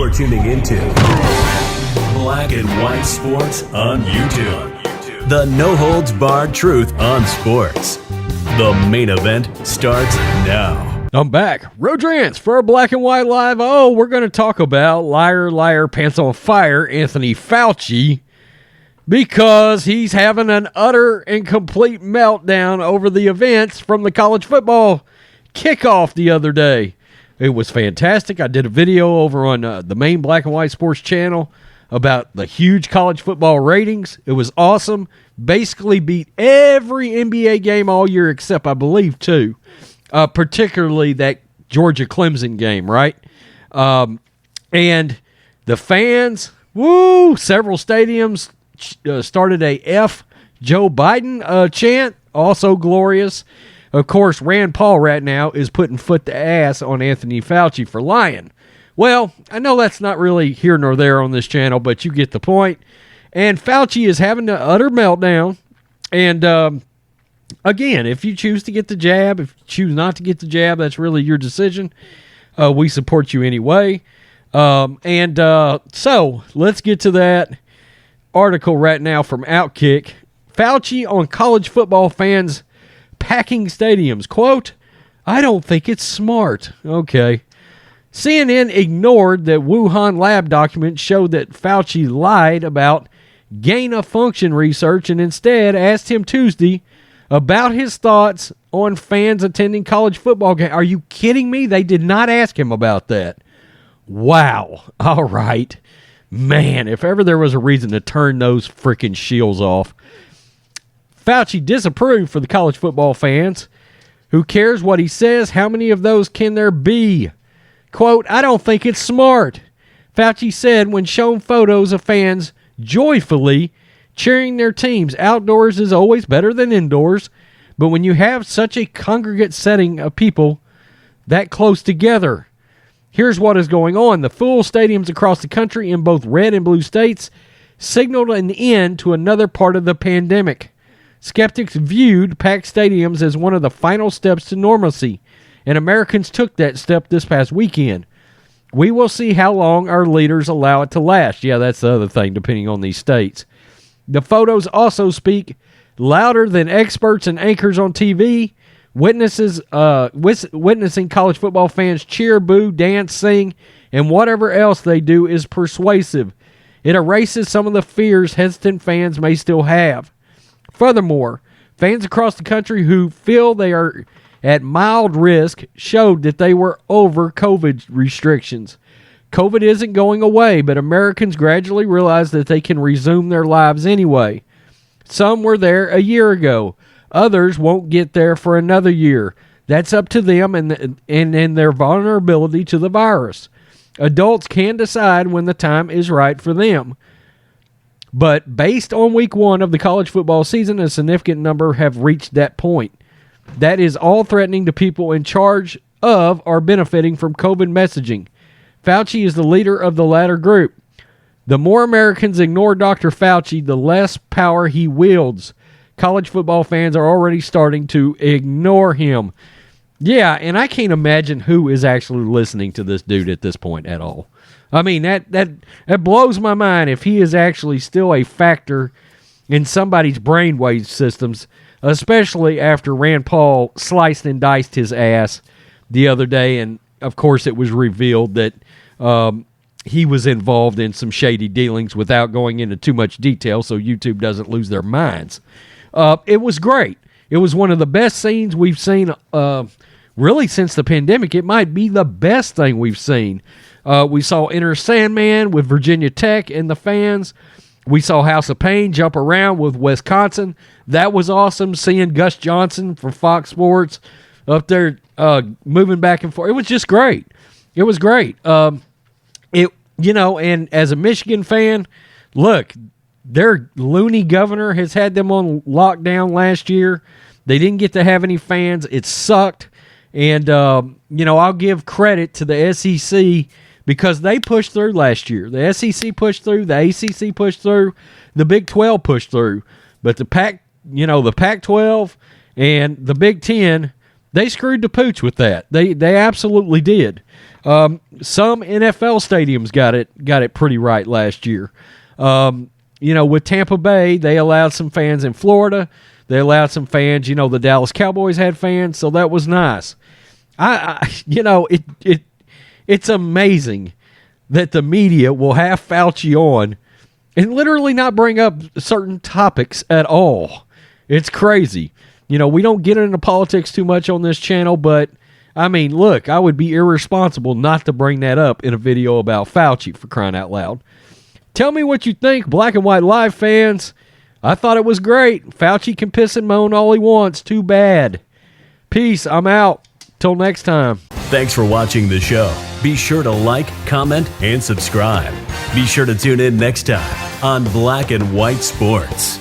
You're tuning into Black and White Sports on YouTube. The no-holds-barred truth on sports. The main event starts now. I'm back. Rodrance for Black and White Live. Oh, we're going to talk about liar, liar, pants on fire, Anthony Fauci, because he's having an utter and complete meltdown over the events from the college football kickoff the other day. It was fantastic. I did a video over on the main Black and White Sports channel about the huge college football ratings. It was awesome. Basically beat every NBA game all year except, I believe, two. Particularly that Georgia-Clemson game, right? And the fans, several stadiums started a F Joe Biden chant, also glorious. Of course, Rand Paul right now is putting foot to ass on Anthony Fauci for lying. Well, I know that's not really here nor there on this channel, but you get the point. And Fauci is having an utter meltdown. And again, if you choose to get the jab, if you choose not to get the jab, that's really your decision. We support you anyway. So let's get to that article right now from Outkick. Fauci on college football fans packing stadiums. Quote, I don't think it's smart. Okay. CNN ignored that Wuhan lab documents showed that Fauci lied about gain-of-function research and instead asked him Tuesday about his thoughts on fans attending college football games. Are you kidding me? They did not ask him about that. Wow. All right. Man, if ever there was a reason to turn those freaking shields off. Fauci disapproved for the college football fans. Who cares what he says? How many of those can there be? Quote, I don't think it's smart. Fauci said when shown photos of fans joyfully cheering their teams. Outdoors is always better than indoors, but when you have such a congregate setting of people that close together, here's what is going on. The full stadiums across the country in both red and blue states signaled an end to another part of the pandemic. Skeptics viewed packed stadiums as one of the final steps to normalcy, and Americans took that step this past weekend. We will see how long our leaders allow it to last. Yeah, that's the other thing, depending on these states. The photos also speak louder than experts and anchors on TV. Witnessing college football fans cheer, boo, dance, sing, and whatever else they do is persuasive. It erases some of the fears hesitant fans may still have. Furthermore, fans across the country who feel they are at mild risk showed that they were over COVID restrictions. COVID isn't going away, but Americans gradually realize that they can resume their lives anyway. Some were there a year ago. Others won't get there for another year. That's up to them and their vulnerability to the virus. Adults can decide when the time is right for them. But based on week 1 of the college football season, a significant number have reached that point. That is all threatening to people in charge of or benefiting from COVID messaging. Fauci is the leader of the latter group. The more Americans ignore Dr. Fauci, the less power he wields. College football fans are already starting to ignore him. Yeah, and I can't imagine who is actually listening to this dude at this point at all. I mean, that blows my mind if he is actually still a factor in somebody's brainwave systems, especially after Rand Paul sliced and diced his ass the other day, and of course it was revealed that he was involved in some shady dealings without going into too much detail so YouTube doesn't lose their minds. It was great. It was one of the best scenes we've seen really since the pandemic. It might be the best thing we've seen. We saw Enter Sandman with Virginia Tech and the fans. We saw House of Pain jump around with Wisconsin. That was awesome. Seeing Gus Johnson from Fox Sports up there moving back and forth. It was just great. It was great. And as a Michigan fan, look, their loony governor has had them on lockdown last year. They didn't get to have any fans. It sucked. And, I'll give credit to the SEC because they pushed through last year. The SEC pushed through, the ACC pushed through, the Big 12 pushed through. But the Pac-12 and the Big 10, They screwed the pooch with that. They absolutely did. Some NFL stadiums got it pretty right last year. With Tampa Bay, they allowed some fans in Florida. They allowed some fans. The Dallas Cowboys had fans, so that was nice. It's amazing that the media will have Fauci on and literally not bring up certain topics at all. It's crazy. We don't get into politics too much on this channel, but I mean, look, I would be irresponsible not to bring that up in a video about Fauci, for crying out loud. Tell me what you think, Black and White Live fans. I thought it was great. Fauci can piss and moan all he wants. Too bad. Peace. I'm out. Till next time. Thanks for watching the show. Be sure to like, comment, and subscribe. Be sure to tune in next time on Black and White Sports.